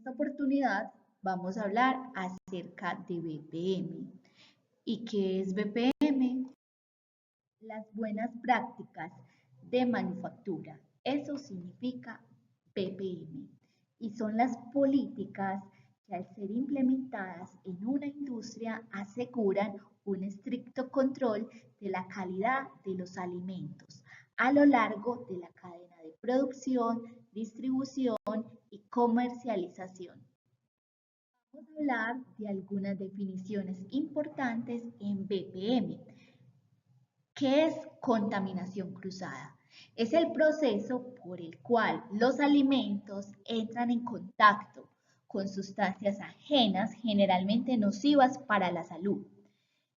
esta oportunidad vamos a hablar acerca de BPM. ¿Y qué es BPM? Las buenas prácticas de manufactura. Eso significa BPM. Y son las políticas que al ser implementadas en una industria aseguran un estricto control de la calidad de los alimentos a lo largo de la cadena de producción, distribución y comercialización. Vamos a hablar de algunas definiciones importantes en BPM. ¿Qué es contaminación cruzada? Es el proceso por el cual los alimentos entran en contacto con sustancias ajenas, generalmente nocivas para la salud.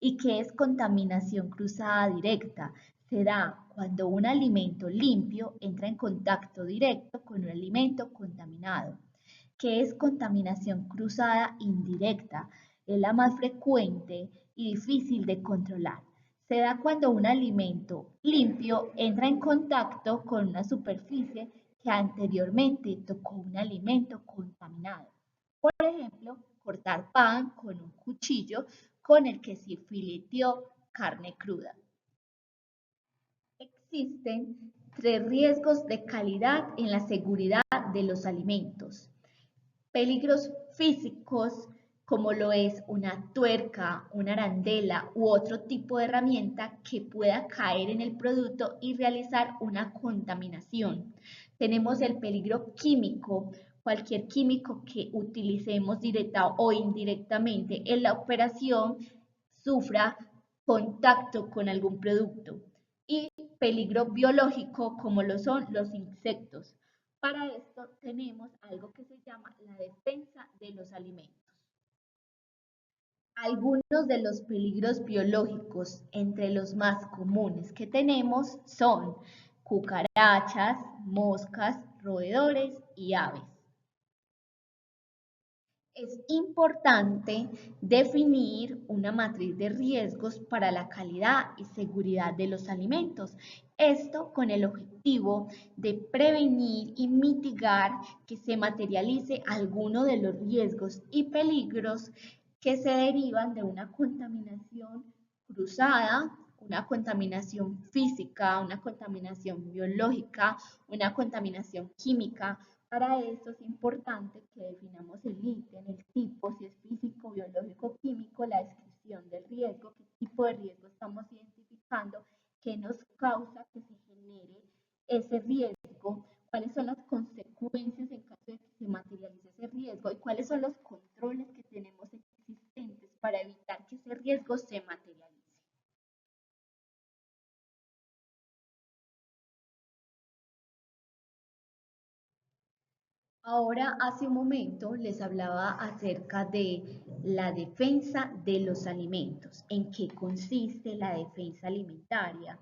¿Y qué es contaminación cruzada directa? Se da cuando un alimento limpio entra en contacto directo con un alimento contaminado. ¿Qué es contaminación cruzada indirecta? Es la más frecuente y difícil de controlar. Se da cuando un alimento limpio entra en contacto con una superficie que anteriormente tocó un alimento contaminado. Por ejemplo, cortar pan con un cuchillo con el que se fileteó carne cruda. Existen tres riesgos de calidad en la seguridad de los alimentos. Peligros físicos, como lo es una tuerca, una arandela u otro tipo de herramienta que pueda caer en el producto y realizar una contaminación. Tenemos el peligro químico, cualquier químico que utilicemos directa o indirectamente en la operación sufra contacto con algún producto. Y peligro biológico, como lo son los insectos. Para esto tenemos algo que se llama la defensa de los alimentos. Algunos de los peligros biológicos entre los más comunes que tenemos son cucarachas, moscas, roedores y aves. Es importante definir una matriz de riesgos para la calidad y seguridad de los alimentos. Esto con el objetivo de prevenir y mitigar que se materialice alguno de los riesgos y peligros que se derivan de una contaminación cruzada, una contaminación física, una contaminación biológica, una contaminación química. Para esto es importante que definamos el ítem, el tipo, si es físico, biológico, químico, la descripción del riesgo, qué tipo de riesgo estamos identificando, qué nos causa que se genere ese riesgo, cuáles son las consecuencias en caso de que se materialice ese riesgo y cuáles son los controles que tenemos existentes para evitar que ese riesgo se materialice. Ahora, hace un momento les hablaba acerca de la defensa de los alimentos. ¿En qué consiste la defensa alimentaria?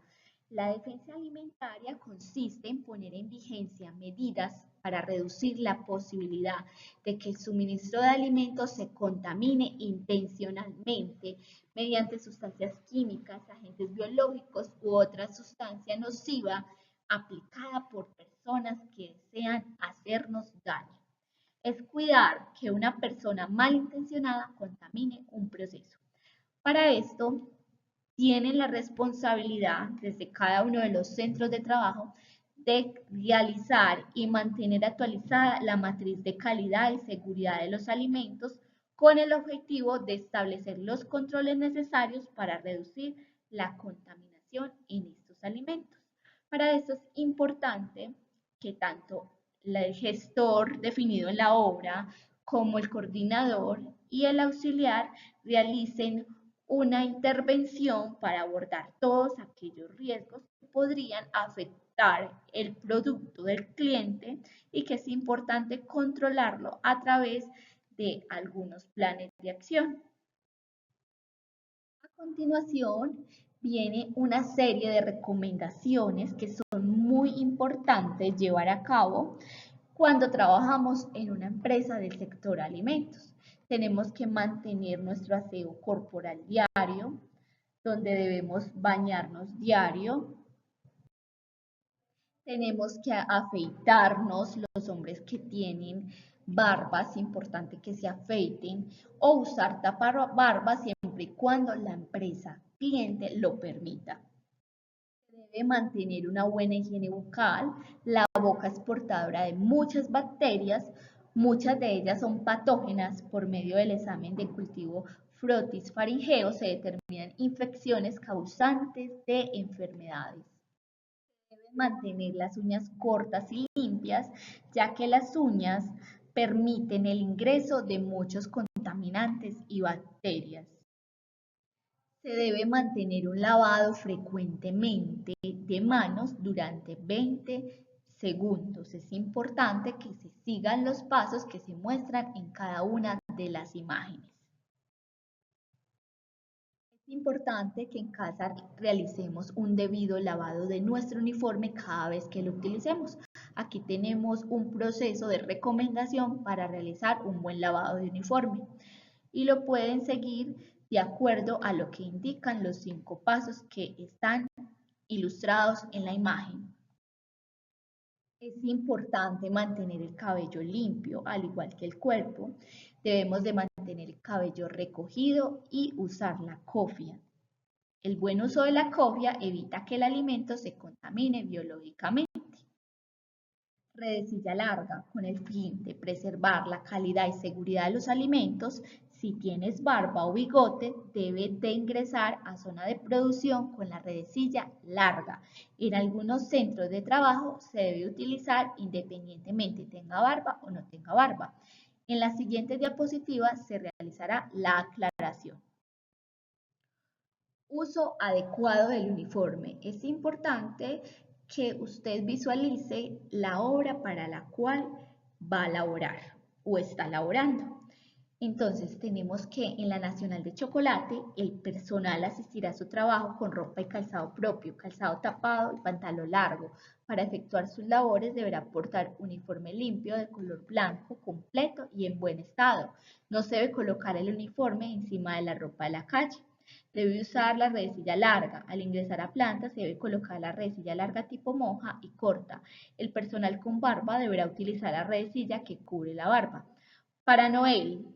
La defensa alimentaria consiste en poner en vigencia medidas para reducir la posibilidad de que el suministro de alimentos se contamine intencionalmente mediante sustancias químicas, agentes biológicos u otra sustancia nociva aplicada por personas que desean hacernos daño. Es cuidar que una persona malintencionada contamine un proceso. Para esto, tienen la responsabilidad desde cada uno de los centros de trabajo de realizar y mantener actualizada la matriz de calidad y seguridad de los alimentos con el objetivo de establecer los controles necesarios para reducir la contaminación en estos alimentos. Para eso es importante que tanto el gestor definido en la obra como el coordinador y el auxiliar realicen una intervención para abordar todos aquellos riesgos que podrían afectar el producto del cliente y que es importante controlarlo a través de algunos planes de acción. A continuación, viene una serie de recomendaciones que son muy importantes llevar a cabo cuando trabajamos en una empresa del sector alimentos. Tenemos que mantener nuestro aseo corporal diario, donde debemos bañarnos diario. Tenemos que afeitarnos, los hombres que tienen barba, es importante que se afeiten o usar taparbarba siempre y cuando la empresa cliente lo permita. Debe mantener una buena higiene bucal. La boca es portadora de muchas bacterias, muchas de ellas son patógenas. Por medio del examen de cultivo frotis faringeo se determinan infecciones causantes de enfermedades. Deben mantener las uñas cortas y limpias, ya que las uñas permiten el ingreso de muchos contaminantes y bacterias. Se debe mantener un lavado frecuentemente de manos durante 20 segundos. Es importante que se sigan los pasos que se muestran en cada una de las imágenes. Es importante que en casa realicemos un debido lavado de nuestro uniforme cada vez que lo utilicemos. Aquí tenemos un proceso de recomendación para realizar un buen lavado de uniforme y lo pueden seguir de acuerdo a lo que indican los 5 pasos que están ilustrados en la imagen. Es importante mantener el cabello limpio, al igual que el cuerpo. Debemos de mantener el cabello recogido y usar la cofia. El buen uso de la cofia evita que el alimento se contamine biológicamente. Redecilla larga, con el fin de preservar la calidad y seguridad de los alimentos. Si tienes barba o bigote, debe de ingresar a zona de producción con la redecilla larga. En algunos centros de trabajo se debe utilizar independientemente tenga barba o no tenga barba. En las siguientes diapositivas se realizará la aclaración. Uso adecuado del uniforme. Es importante que usted visualice la obra para la cual va a laborar o está laborando. Entonces tenemos que en la Nacional de Chocolate el personal asistirá a su trabajo con ropa y calzado propio, calzado tapado y pantalón largo. Para efectuar sus labores deberá portar uniforme limpio de color blanco, completo y en buen estado. No se debe colocar el uniforme encima de la ropa de la calle. Debe usar la redecilla larga. Al ingresar a planta se debe colocar la redecilla larga tipo monja y corta. El personal con barba deberá utilizar la redecilla que cubre la barba. Para Noel,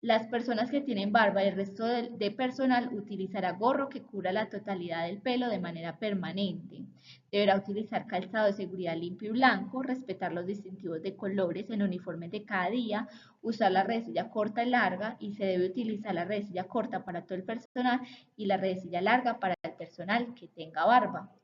las personas que tienen barba y el resto de personal utilizará gorro que cubra la totalidad del pelo de manera permanente. Deberá utilizar calzado de seguridad limpio y blanco, respetar los distintivos de colores en uniformes de cada día, usar la redecilla corta y larga y se debe utilizar la redecilla corta para todo el personal y la redecilla larga para el personal que tenga barba.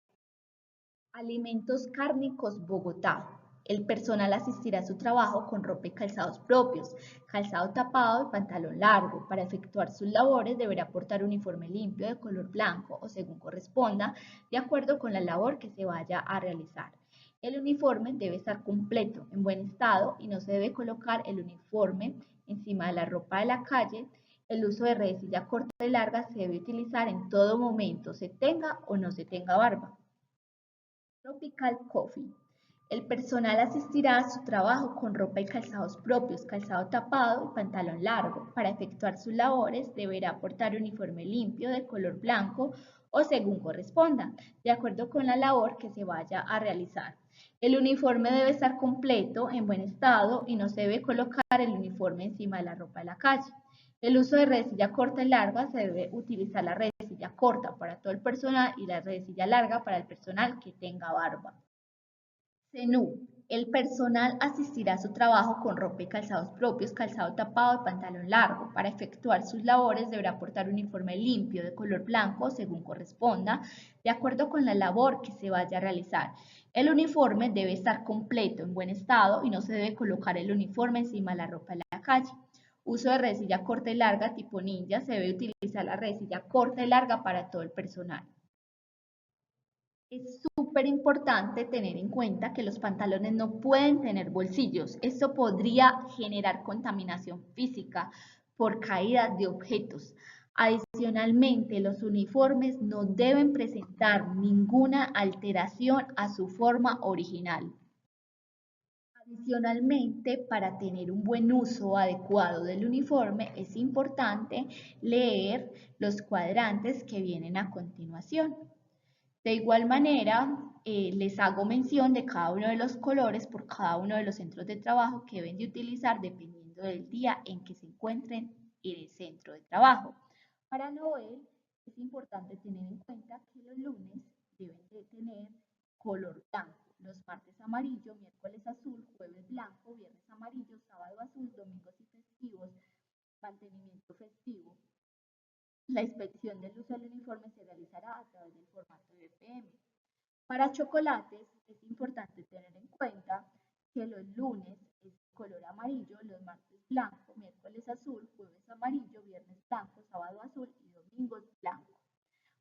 Alimentos cárnicos Bogotá. El personal asistirá a su trabajo con ropa y calzados propios, calzado tapado y pantalón largo. Para efectuar sus labores deberá portar uniforme limpio de color blanco o según corresponda, de acuerdo con la labor que se vaya a realizar. El uniforme debe estar completo, en buen estado y no se debe colocar el uniforme encima de la ropa de la calle. El uso de redecilla corta y larga se debe utilizar en todo momento, se tenga o no se tenga barba. Tropical Coffee. El personal asistirá a su trabajo con ropa y calzados propios, calzado tapado y pantalón largo. Para efectuar sus labores deberá portar uniforme limpio de color blanco o según corresponda, de acuerdo con la labor que se vaya a realizar. El uniforme debe estar completo, en buen estado y no se debe colocar el uniforme encima de la ropa de la calle. El uso de redecilla corta y larga se debe utilizar la redecilla corta para todo el personal y la redecilla larga para el personal que tenga barba. CENU. El personal asistirá a su trabajo con ropa y calzados propios, calzado tapado y pantalón largo. Para efectuar sus labores deberá portar uniforme limpio de color blanco según corresponda, de acuerdo con la labor que se vaya a realizar. El uniforme debe estar completo, en buen estado y no se debe colocar el uniforme encima de la ropa de la calle. Uso de redecilla corta y larga tipo ninja. Se debe utilizar la redecilla corta y larga para todo el personal. Es súper importante tener en cuenta que los pantalones no pueden tener bolsillos. Esto podría generar contaminación física por caída de objetos. Adicionalmente, los uniformes no deben presentar ninguna alteración a su forma original. Adicionalmente, para tener un buen uso adecuado del uniforme, es importante leer los cuadrantes que vienen a continuación. De igual manera, les hago mención de cada uno de los colores por cada uno de los centros de trabajo que deben de utilizar dependiendo del día en que se encuentren en el centro de trabajo. Para Noel es importante tener en cuenta que los lunes deben de tener color blanco, los martes amarillo, miércoles azul, jueves blanco, viernes amarillo, sábado azul, domingos y festivos, mantenimiento festivo. La inspección del uso del uniforme se realizará a través del formato de BPM. Para chocolates es importante tener en cuenta que los lunes es color amarillo, los martes blanco, miércoles azul, jueves amarillo, viernes blanco, sábado azul y domingos blanco.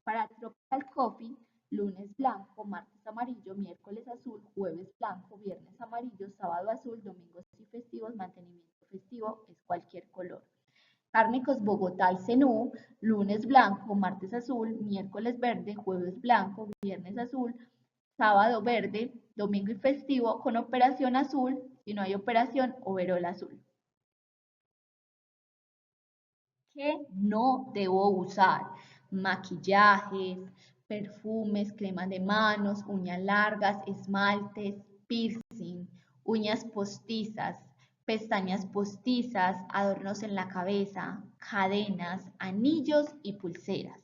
Para Tropical Coffee, lunes blanco, martes amarillo, miércoles azul, jueves blanco, viernes amarillo, sábado azul, domingos y festivos, mantenimiento festivo es cualquier color. Cárnicos Bogotá y Zenú, lunes blanco, martes azul, miércoles verde, jueves blanco, viernes azul, sábado verde, domingo y festivo con operación azul, si no hay operación, overol azul. ¿Qué no debo usar? Maquillajes, perfumes, cremas de manos, uñas largas, esmaltes, piercing, uñas postizas, pestañas postizas, adornos en la cabeza, cadenas, anillos y pulseras.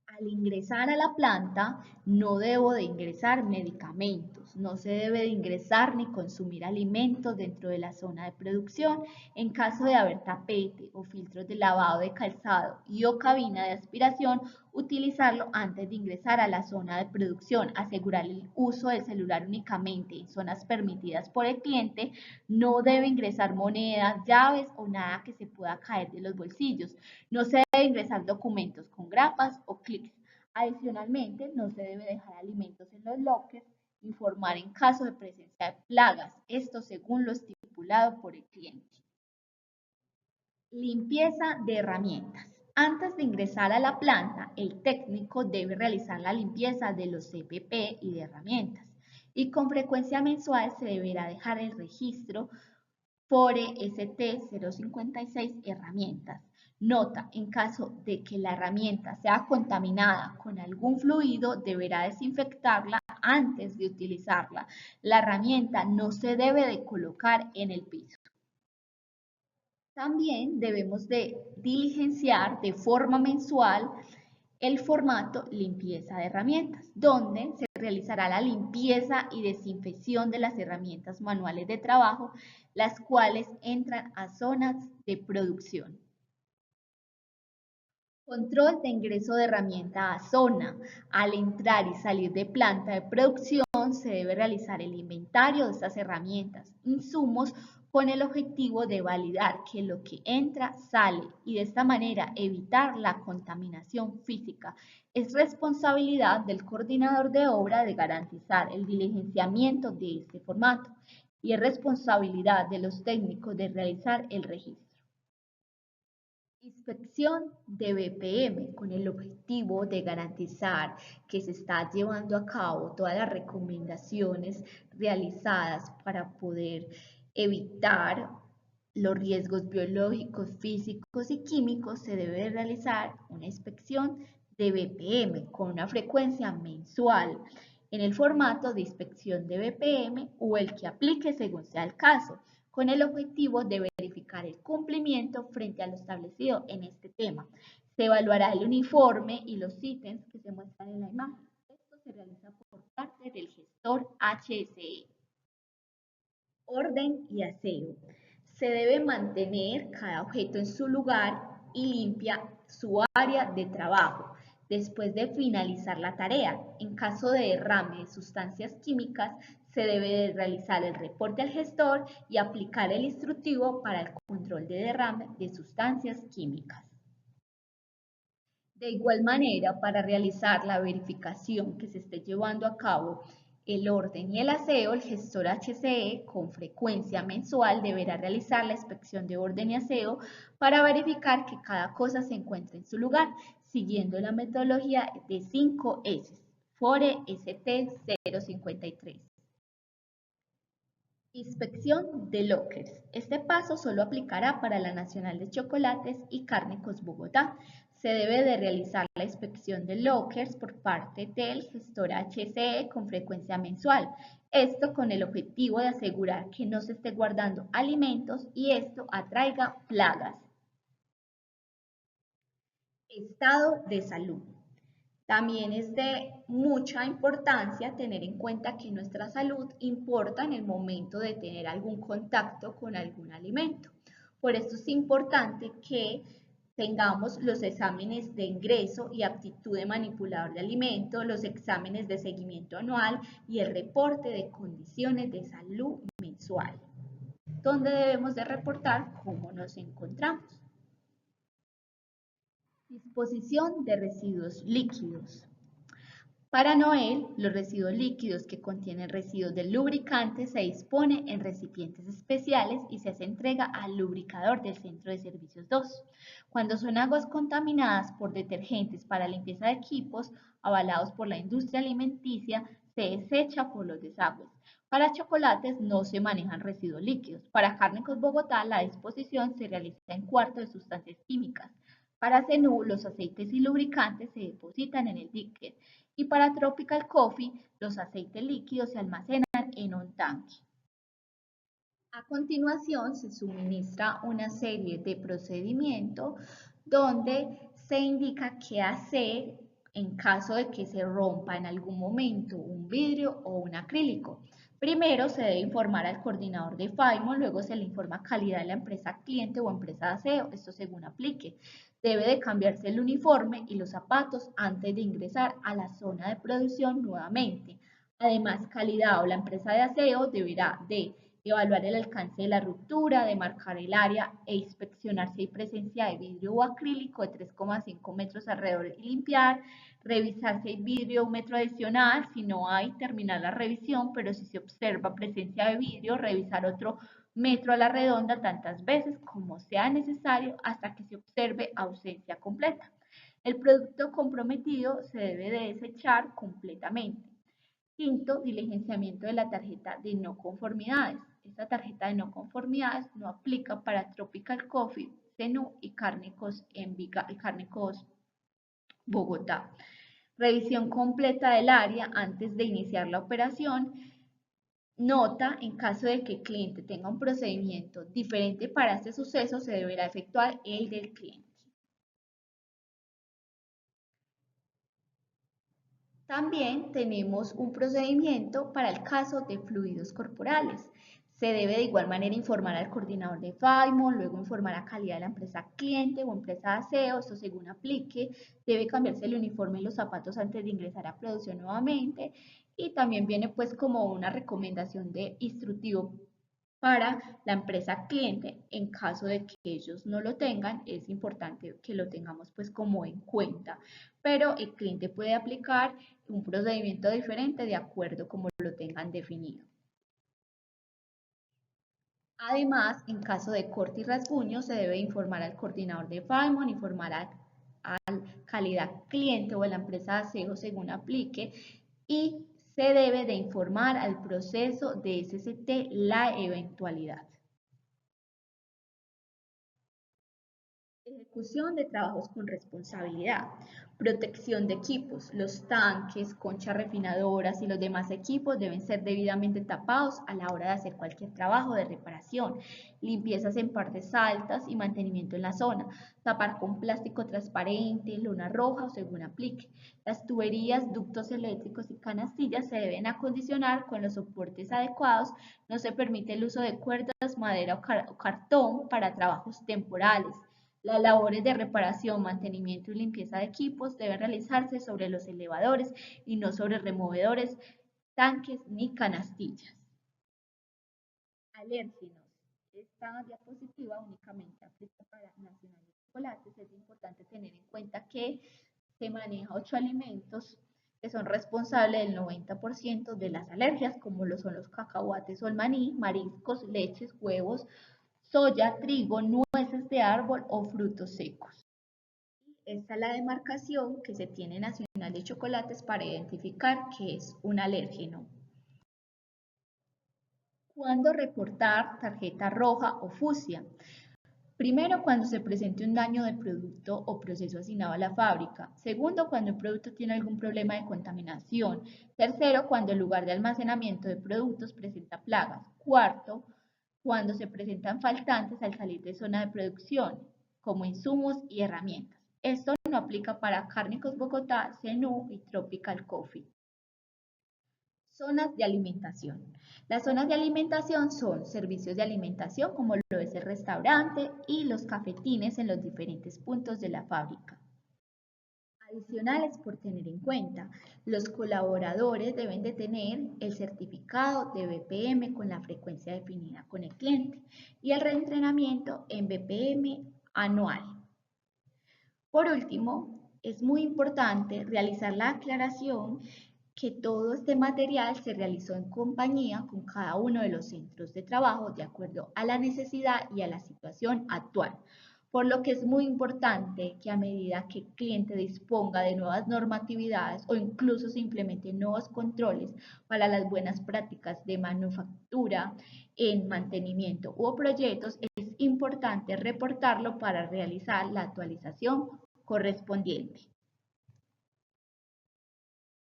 Al ingresar a la planta, no debo de ingresar medicamentos, no se debe de ingresar ni consumir alimentos dentro de la zona de producción. En caso de haber tapete o filtros de lavado de calzado y o cabina de aspiración, utilizarlo antes de ingresar a la zona de producción. Asegurar el uso del celular únicamente en zonas permitidas por el cliente. No debe ingresar monedas, llaves o nada que se pueda caer de los bolsillos. No se debe ingresar documentos con grapas o clics. Adicionalmente, no se debe dejar alimentos en los lockers, informar en caso de presencia de plagas, esto según lo estipulado por el cliente. Limpieza de herramientas. Antes de ingresar a la planta, el técnico debe realizar la limpieza de los CPP y de herramientas y con frecuencia mensual se deberá dejar el registro FORE ST 056 herramientas. Nota, en caso de que la herramienta sea contaminada con algún fluido, deberá desinfectarla antes de utilizarla. La herramienta no se debe de colocar en el piso. También debemos de diligenciar de forma mensual el formato limpieza de herramientas, donde se realizará la limpieza y desinfección de las herramientas manuales de trabajo, las cuales entran a zonas de producción. Control de ingreso de herramienta a zona. Al entrar y salir de planta de producción se debe realizar el inventario de estas herramientas, insumos, con el objetivo de validar que lo que entra sale y de esta manera evitar la contaminación física. Es responsabilidad del coordinador de obra de garantizar el diligenciamiento de este formato y es responsabilidad de los técnicos de realizar el registro. Inspección de BPM con el objetivo de garantizar que se está llevando a cabo todas las recomendaciones realizadas para poder evitar los riesgos biológicos, físicos y químicos. Se debe realizar una inspección de BPM con una frecuencia mensual en el formato de inspección de BPM o el que aplique según sea el caso, con el objetivo de verificar el cumplimiento frente a lo establecido en este tema. Se evaluará el uniforme y los ítems que se muestran en la imagen. Esto se realiza por parte del gestor HSE. Orden y aseo. Se debe mantener cada objeto en su lugar y limpia su área de trabajo después de finalizar la tarea. En caso de derrame de sustancias químicas, se debe realizar el reporte al gestor y aplicar el instructivo para el control de derrame de sustancias químicas. De igual manera, para realizar la verificación que se esté llevando a cabo el orden y el aseo, el gestor HCE con frecuencia mensual deberá realizar la inspección de orden y aseo para verificar que cada cosa se encuentre en su lugar, siguiendo la metodología de 5 S, FORE ST 053. Inspección de lockers. Este paso solo aplicará para la Nacional de Chocolates y Cárnicos Bogotá. Se debe de realizar la inspección de lockers por parte del gestor HCE con frecuencia mensual. Esto con el objetivo de asegurar que no se esté guardando alimentos y esto atraiga plagas. Estado de salud. También es de mucha importancia tener en cuenta que nuestra salud importa en el momento de tener algún contacto con algún alimento. Por esto es importante que tengamos los exámenes de ingreso y aptitud de manipulador de alimentos, los exámenes de seguimiento anual y el reporte de condiciones de salud mensual, donde debemos de reportar cómo nos encontramos. Disposición de residuos líquidos. Para Noel, los residuos líquidos que contienen residuos de lubricante se dispone en recipientes especiales y se hace entrega al lubricador del Centro de Servicios 2. Cuando son aguas contaminadas por detergentes para limpieza de equipos avalados por la industria alimenticia, se desecha por los desagües. Para chocolates no se manejan residuos líquidos. Para Cárnicos Bogotá, la disposición se realiza en cuarto de sustancias químicas. Para Zenú, los aceites y lubricantes se depositan en el dique y para Tropical Coffee, los aceites líquidos se almacenan en un tanque. A continuación, se suministra una serie de procedimientos donde se indica qué hacer en caso de que se rompa en algún momento un vidrio o un acrílico. Primero se debe informar al coordinador de FAIMO, luego se le informa calidad de la empresa cliente o empresa de aseo, esto según aplique. Debe de cambiarse el uniforme y los zapatos antes de ingresar a la zona de producción nuevamente. Además, calidad o la empresa de aseo deberá de evaluar el alcance de la ruptura, de marcar el área e inspeccionar si hay presencia de vidrio o acrílico de 3,5 metros alrededor y limpiar, revisar si hay vidrio o un metro adicional, si no hay, terminar la revisión, pero si se observa presencia de vidrio, revisar otro metro a la redonda tantas veces como sea necesario hasta que se observe ausencia completa. El producto comprometido se debe de desechar completamente. Quinto, diligenciamiento de la tarjeta de no conformidades. Esta tarjeta de no conformidades no aplica para Tropical Coffee, Zenú y Cárnicos Bogotá. Revisión completa del área antes de iniciar la operación. Nota, en caso de que el cliente tenga un procedimiento diferente para este suceso, se deberá efectuar el del cliente. También tenemos un procedimiento para el caso de fluidos corporales. Se debe de igual manera informar al coordinador de FAIMO, luego informar a calidad de la empresa cliente o empresa de aseo, esto según aplique. Debe cambiarse el uniforme y los zapatos antes de ingresar a producción nuevamente. Y también viene pues como una recomendación de instructivo para la empresa cliente. En caso de que ellos no lo tengan, es importante que lo tengamos pues como en cuenta, pero el cliente puede aplicar un procedimiento diferente de acuerdo como lo tengan definido. Además, en caso de corte y rasguño, se debe informar al coordinador de FAIMO, informar al calidad cliente o a la empresa de aseo según aplique y se debe de informar al proceso de SCT la eventualidad. Ejecución de trabajos con responsabilidad. Protección de equipos. Los tanques, conchas refinadoras y los demás equipos deben ser debidamente tapados a la hora de hacer cualquier trabajo de reparación. Limpiezas en partes altas y mantenimiento en la zona. Tapar con plástico transparente, lona roja o según aplique. Las tuberías, ductos eléctricos y canastillas se deben acondicionar con los soportes adecuados. No se permite el uso de cuerdas, madera o cartón para trabajos temporales. Las labores de reparación, mantenimiento y limpieza de equipos deben realizarse sobre los elevadores y no sobre removedores, tanques ni canastillas. Alérgenos. Esta diapositiva únicamente aplica para Nacional de Chocolates. Es importante tener en cuenta que se maneja 8 alimentos que son responsables del 90% de las alergias, como lo son los cacahuates o el maní, mariscos, leches, huevos, soya, trigo, nueces de árbol o frutos secos. Esta es la demarcación que se tiene Nacional de Chocolates para identificar qué es un alérgeno. ¿Cuándo reportar tarjeta roja o fucsia? Primero, cuando se presente un daño de producto o proceso asignado a la fábrica. Segundo, cuando el producto tiene algún problema de contaminación. Tercero, cuando el lugar de almacenamiento de productos presenta plagas. Cuarto, cuando se presentan faltantes al salir de zona de producción, como insumos y herramientas. Esto no aplica para Cárnicos Bogotá, Zenú y Tropical Coffee. Zonas de alimentación. Las zonas de alimentación son servicios de alimentación como lo es el restaurante y los cafetines en los diferentes puntos de la fábrica. Adicionales por tener en cuenta, los colaboradores deben de tener el certificado de BPM con la frecuencia definida con el cliente y el reentrenamiento en BPM anual. Por último, es muy importante realizar la aclaración que todo este material se realizó en compañía con cada uno de los centros de trabajo de acuerdo a la necesidad y a la situación actual. Por lo que es muy importante que a medida que el cliente disponga de nuevas normatividades o incluso se implementen nuevos controles para las buenas prácticas de manufactura en mantenimiento u proyectos, es importante reportarlo para realizar la actualización correspondiente.